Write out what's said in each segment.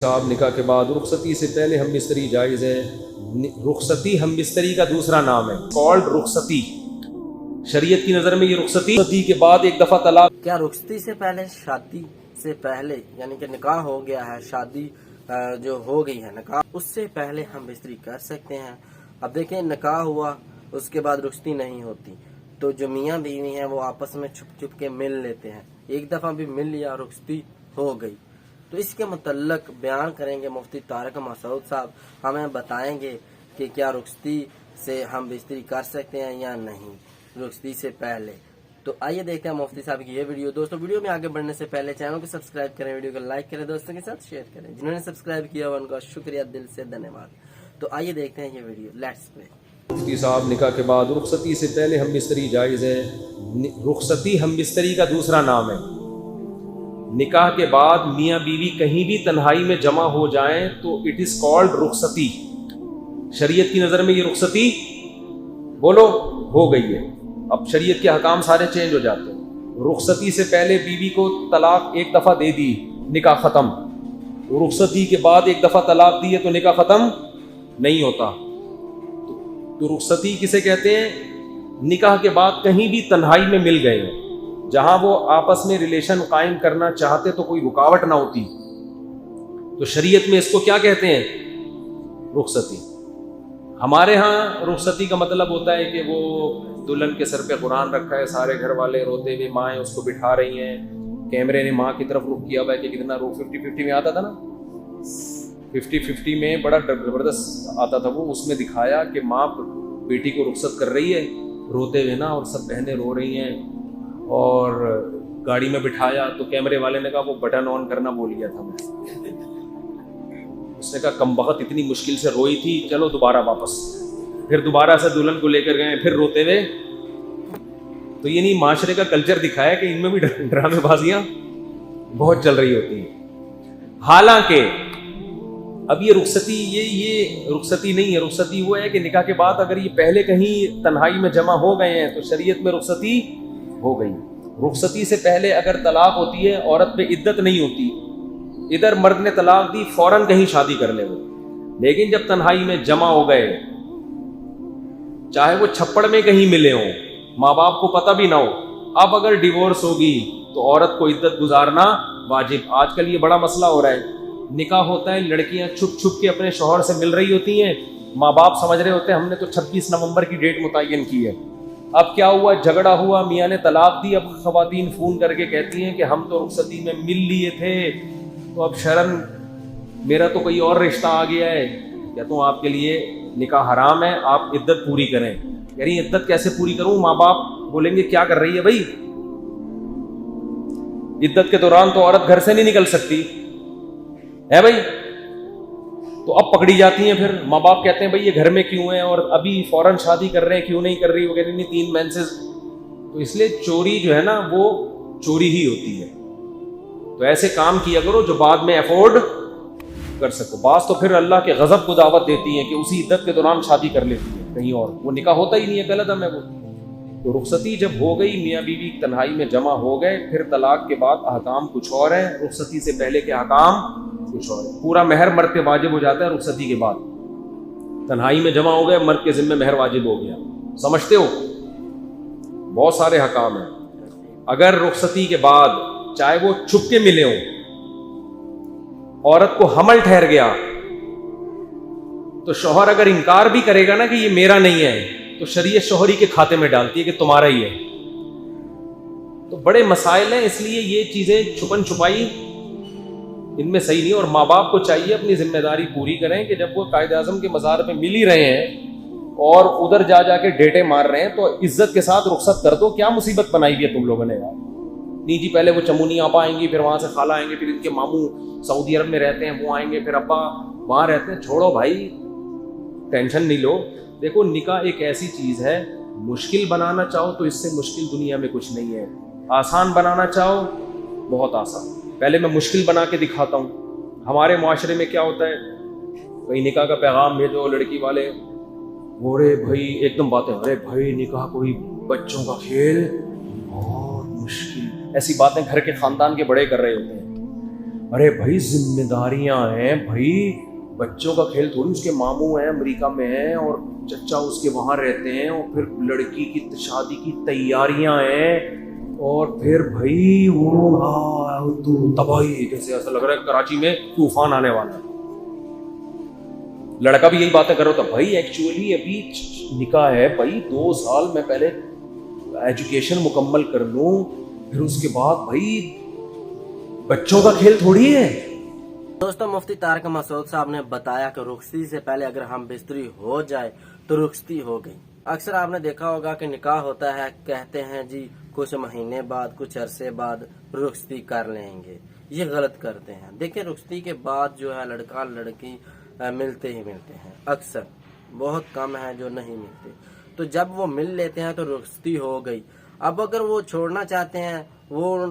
صاحب نکاح کے بعد رخصتی سے پہلے ہم بستری جائز ہے۔ رخصتی ہم بستری کا دوسرا نام ہے، کالڈ رخصتی۔ شریعت کی نظر میں یہ رخصتی کے بعد ایک دفعہ طلاق۔ کیا رخصتی سے پہلے شادی سے پہلے یعنی کہ نکاح ہو گیا ہے، شادی جو ہو گئی ہے نکاح، اس سے پہلے ہم بستری کر سکتے ہیں؟ اب دیکھیں نکاح ہوا اس کے بعد رخصتی نہیں ہوتی تو جو میاں بیوی ہیں وہ آپس میں چھپ چھپ کے مل لیتے ہیں، ایک دفعہ بھی مل لیا رخصتی ہو گئی۔ تو اس کے متعلق بیان کریں گے مفتی طارق مسعود صاحب، ہمیں بتائیں گے کہ کیا رخصتی سے ہم بستری کر سکتے ہیں یا نہیں رخصتی سے پہلے۔ تو آئیے دیکھتے ہیں مفتی صاحب کی یہ ویڈیو۔ دوستو ویڈیو میں آگے بڑھنے سے پہلے چینل کو سبسکرائب کریں، ویڈیو کو لائک کریں، دوستوں کے ساتھ شیئر کریں، جنہوں نے سبسکرائب کیا ان کا شکریہ دل سے دھنیہ واد۔ تو آئیے دیکھتے ہیں یہ ویڈیو، لیٹس پلے۔ مفتی صاحب نکاح کے بعد رخصتی سے پہلے ہم بستری جائز ہے۔ رخصتی ہم بستری کا دوسرا نام ہے۔ نکاح کے بعد میاں بیوی کہیں بھی تنہائی میں جمع ہو جائیں تو اٹ از کالڈ رخصتی۔ شریعت کی نظر میں یہ رخصتی بولو ہو گئی ہے۔ اب شریعت کے حکام سارے چینج ہو جاتے ہیں۔ رخصتی سے پہلے بیوی کو طلاق ایک دفعہ دے دی، نکاح ختم۔ رخصتی کے بعد ایک دفعہ طلاق دی ہے تو نکاح ختم نہیں ہوتا۔ تو رخصتی کسے کہتے ہیں؟ نکاح کے بعد کہیں بھی تنہائی میں مل گئے ہیں، جہاں وہ آپس میں ریلیشن قائم کرنا چاہتے تو کوئی رکاوٹ نہ ہوتی، تو شریعت میں اس کو کیا کہتے ہیں؟ رخصتی۔ ہمارے ہاں رخصتی کا مطلب ہوتا ہے کہ وہ دلہن کے سر پہ قرآن رکھا ہے، سارے گھر والے روتے ہوئے، مائیں اس کو بٹھا رہی ہیں، کیمرے نے ماں کی طرف رخ کیا ہوا ہے کہ کتنا رخ 50-50 میں آتا تھا نا، 50-50 میں بڑا زبردست آتا تھا وہ، اس میں دکھایا کہ ماں بیٹی کو رخصت کر رہی ہے روتے ہوئے نا، اور سب بہنیں رو رہی ہیں، اور گاڑی میں بٹھایا تو کیمرے والے نے کہا وہ بٹن آن کرنا بھول گیا تھا میں۔ اس نے کہا کم بخت اتنی مشکل سے روئی تھی، چلو دوبارہ واپس، پھر دوبارہ سے دلہن کو لے کر گئے، پھر روتے ہوئے۔ تو یہ نہیں معاشرے کا کلچر دکھایا کہ ان میں بھی ڈرامے بازیاں بہت چل رہی ہوتی ہیں۔ حالانکہ اب یہ رخصتی یہ رخصتی نہیں ہے۔ رخصتی وہ ہے کہ نکاح کے بعد اگر یہ پہلے کہیں تنہائی میں جمع ہو گئے ہیں تو شریعت میں رخصتی ہو گئی۔ رخصتی سے پہلے اگر طلاق ہوتی ہے، عورت پہ عدت نہیں ہوتی، ادھر مرد نے طلاق دی فوراً کہیں شادی کر لے وہ، لیکن جب تنہائی میں جمع ہو گئے، چاہے وہ چھپڑ میں کہیں ملے ہوں، ماں باپ کو پتہ بھی نہ ہو، اب اگر ڈیورس ہوگی تو عورت کو عدت گزارنا واجب۔ آج کل یہ بڑا مسئلہ ہو رہا ہے، نکاح ہوتا ہے، لڑکیاں چھپ چھپ کے اپنے شوہر سے مل رہی ہوتی ہیں، ماں باپ سمجھ رہے ہوتے ہیں ہم نے تو 26 نومبر کی ڈیٹ متعین کی ہے۔ اب کیا ہوا، جھگڑا ہوا، میاں نے طلاق دی، اب خواتین فون کر کے کہتی ہیں کہ ہم تو رخصتی میں مل لیے تھے، تو اب شرن میرا تو کوئی اور رشتہ آ گیا ہے، یا تو آپ کے لیے نکاح حرام ہے، آپ عدت پوری کریں۔ کہہ رہی عدت کیسے پوری کروں؟ ماں باپ بولیں گے کیا کر رہی ہے بھائی، عدت کے دوران تو عورت گھر سے نہیں نکل سکتی ہے بھائی، تو اب پکڑی جاتی ہیں، پھر ماں باپ کہتے ہیں بھائی یہ گھر میں کیوں ہیں اور ابھی فوراً شادی کر رہے ہیں، کیوں نہیں کر رہی؟ وہ کہہ رہی نہیں 3 مینسز۔ تو اس لیے چوری جو ہے نا وہ چوری ہی ہوتی ہے، تو ایسے کام کیا کرو جو بعد میں افورڈ کر سکو۔ بعض تو پھر اللہ کے غضب کو دعوت دیتی ہیں کہ اسی عدت کے دوران شادی کر لیتی ہے کہیں اور، وہ نکاح ہوتا ہی نہیں ہے، غلط ہے وہ۔ تو رخصتی جب ہو گئی، میاں بیوی تنہائی میں جمع ہو گئے، پھر طلاق کے بعد احکام کچھ اور ہیں، رخصتی سے پہلے کے احکام کچھ اور ہیں۔ پورا مہر مرد پہ واجب ہو جاتا ہے رخصتی کے بعد، تنہائی میں جمع ہو گئے، مرد کے ذمہ مہر واجب ہو گیا، سمجھتے ہو؟ بہت سارے حکام ہیں۔ اگر رخصتی کے بعد چاہے وہ چھپ کے ملے ہوں، عورت کو حمل ٹھہر گیا، تو شوہر اگر انکار بھی کرے گا نا کہ یہ میرا نہیں ہے، تو شریعت شوہری کے کھاتے میں ڈالتی ہے کہ تمہارا ہی ہے۔ تو بڑے مسائل ہیں، اس لیے یہ چیزیں چھپن چھپائی ان میں صحیح نہیں، اور ماں باپ کو چاہیے اپنی ذمہ داری پوری کریں کہ جب وہ قائد اعظم کے مزار پہ مل ہی رہے ہیں اور ادھر جا کے ڈیٹے مار رہے ہیں تو عزت کے ساتھ رخصت کر دو۔ کیا مصیبت بنائی ہوئی ہے تم لوگوں نے یار؟ نہیں جی پہلے وہ چمونی آپا آئیں گی، پھر وہاں سے خالہ آئیں گے، پھر ان کے ماموں سعودی عرب میں رہتے ہیں وہ آئیں گے، پھر ابا وہاں رہتے ہیں۔ چھوڑو بھائی، ٹینشن نہیں لو۔ دیکھو نکاح ایک ایسی چیز ہے، مشکل بنانا چاہو تو اس سے مشکل دنیا میں کچھ نہیں ہے، آسان بنانا چاہو بہت آسان۔ پہلے میں مشکل بنا کے دکھاتا ہوں۔ ہمارے معاشرے میں کیا ہوتا ہے، کہیں نکاح کا پیغام بھیجو، لڑکی والے ارے بھائی ایک دم باتیں، ارے بھائی نکاح کوئی بچوں کا کھیل، بہت مشکل، ایسی باتیں گھر کے خاندان کے بڑے کر رہے ہوتے ہیں۔ ارے بھائی ذمہ داریاں ہیں بھائی, بچوں کا کھیل تھوڑی. اس کے ماموں ہیں امریکہ میں ہیں اور چچا اس کے وہاں رہتے ہیں, اور پھر لڑکی کی شادی کی تیاریاں ہیں, اور پھر بھائی وہ تباہی, جیسے ایسا لگ رہا ہے کراچی میں طوفان آنے والا ہے. لڑکا بھی یہی باتیں کر رہا تھا بھائی ایکچولی ابھی نکاح ہے بھائی, 2 سال میں پہلے ایجوکیشن مکمل کر لوں, پھر اس کے بعد بھائی بچوں کا کھیل تھوڑی ہے. دوستوں مفتی طارق مسعود صاحب نے بتایا کہ رخصتی سے پہلے اگر ہم بستری ہو جائے تو رخصتی ہو گئی. اکثر آپ نے دیکھا ہوگا کہ نکاح ہوتا ہے, کہتے ہیں جی کچھ مہینے بعد کچھ عرصے بعد رخصتی کر لیں گے. یہ غلط کرتے ہیں. دیکھیں رخصتی کے بعد جو ہے لڑکا لڑکی ملتے ہی ملتے ہیں, اکثر بہت کم ہے جو نہیں ملتے. تو جب وہ مل لیتے ہیں تو رخصتی ہو گئی. اب اگر وہ چھوڑنا چاہتے ہیں, وہ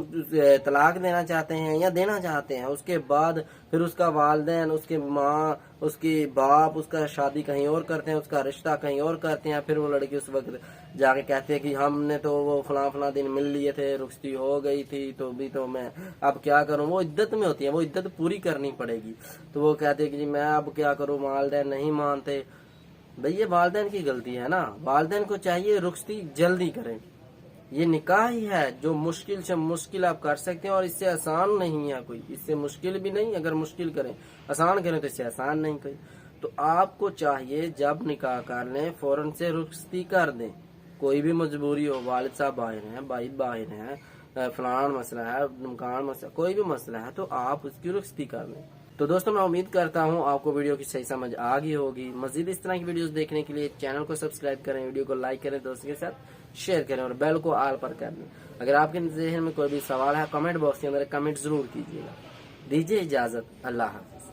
طلاق دینا چاہتے ہیں یا دینا چاہتے ہیں, اس کے بعد پھر اس کا والدین, اس کے ماں, اس کی باپ اس کا شادی کہیں اور کرتے ہیں, اس کا رشتہ کہیں اور کرتے ہیں. پھر وہ لڑکی اس وقت جا کے کہتے ہیں کہ ہم نے تو وہ فلاں دن مل لیے تھے, رخصتی ہو گئی تھی تو بھی تو میں اب کیا کروں. وہ عدت میں ہوتی ہے, وہ عدت پوری کرنی پڑے گی. تو وہ کہتے ہیں کہ جی میں اب کیا کروں, والدین نہیں مانتے. بھئی یہ والدین کی غلطی ہے نا. والدین کو چاہیے رخصتی جلدی کریں. یہ نکاح ہی ہے جو مشکل سے مشکل آپ کر سکتے ہیں, اور اس سے آسان نہیں ہے کوئی. اس سے مشکل بھی نہیں, اگر مشکل کریں آسان کریں تو اس سے آسان نہیں کوئی. تو آپ کو چاہیے جب نکاح کر لیں فوراً سے رخصتی کر دیں. کوئی بھی مجبوری ہو, والد صاحب باہر ہیں, بھائی باہر ہیں, فلان مسئلہ ہے, مکان مسئلہ, کوئی بھی مسئلہ ہے تو آپ اس کی رخصتی کر لیں. تو دوستوں میں امید کرتا ہوں آپ کو ویڈیو کی صحیح سمجھ آ گئی ہوگی. مزید اس طرح کی ویڈیوز دیکھنے کے لیے چینل کو سبسکرائب کریں, ویڈیو کو لائک کریں, دوستوں کے ساتھ شیئر کریں اور بیل کو آل پر کر دیں. اگر آپ کے ذہن میں کوئی بھی سوال ہے کمنٹ باکس کے اندر کمنٹ ضرور کیجیے گا. دیجیے اجازت, اللہ حافظ.